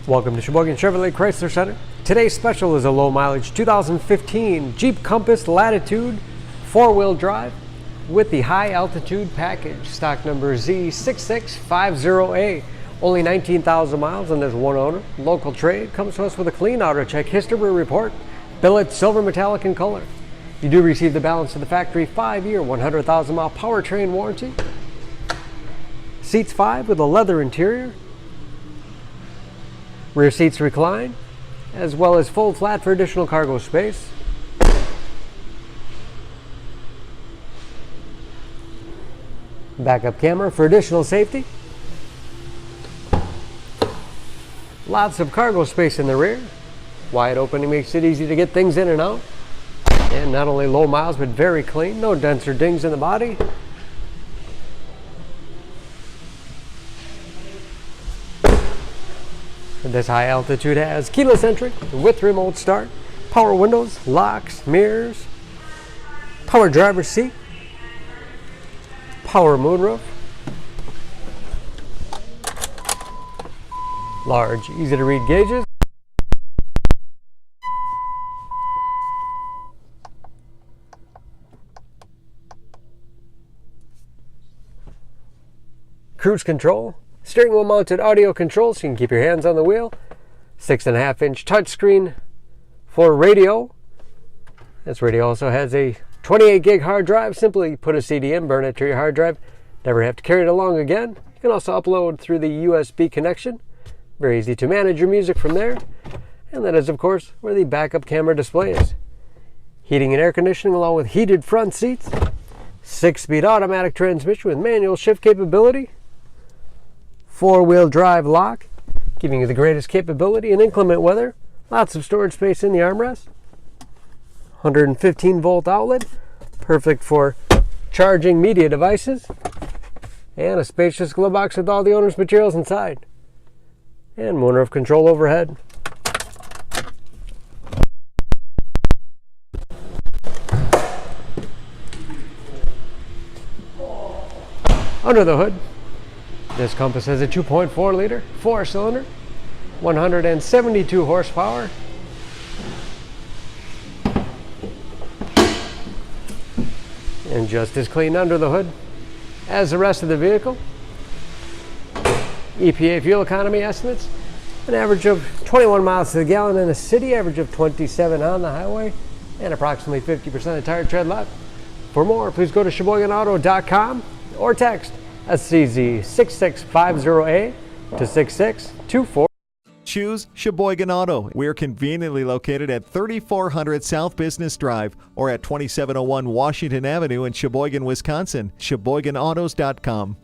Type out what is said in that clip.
Welcome to Sheboygan Chevrolet Chrysler Center. Today's special is a low mileage 2015 Jeep Compass Latitude 4-wheel drive with the high altitude package. Stock number Z6650A. Only 19,000 miles and there's one owner. Local trade. Comes to us with a clean auto check history report. Billet silver metallic in color. You do receive the balance of the factory 5-year 100,000 mile powertrain warranty. Seats 5 with a leather interior. Rear seats recline, as well as full flat for additional cargo space. Backup camera for additional safety. Lots of cargo space in the rear. Wide opening makes it easy to get things in and out. And not only low miles, but very clean. No dents or dings in the body. This high altitude has keyless entry with remote start, power windows, locks, mirrors, power driver's seat, power moonroof, large, easy to read gauges, cruise control, steering wheel mounted audio controls so you can keep your hands on the wheel. 6.5-inch touchscreen for radio. This radio also has a 28 gig hard drive. Simply put a CD in, burn it to your hard drive. Never have to carry it along again. You can also upload through the USB connection. Very easy to manage your music from there. And that is, of course, where the backup camera display is. Heating and air conditioning along with heated front seats. 6-speed automatic transmission with manual shift capability. 4-wheel drive lock, giving you the greatest capability in inclement weather. Lots of storage space in the armrest. 115 volt outlet, perfect for charging media devices. And a spacious glove box with all the owner's materials inside. And moonroof control overhead. Under the hood, this Compass has a 2.4 liter 4-cylinder, 172 horsepower. And just as clean under the hood as the rest of the vehicle. EPA fuel economy estimates, an average of 21 miles to the gallon in the city, average of 27 on the highway, and approximately 50% of tire tread left. For more, please go to SheboyganAuto.com or text SCZ6650A to 6624. Choose Sheboygan Auto. We're conveniently located at 3400 South Business Drive or at 2701 Washington Avenue in Sheboygan, Wisconsin. SheboyganAutos.com.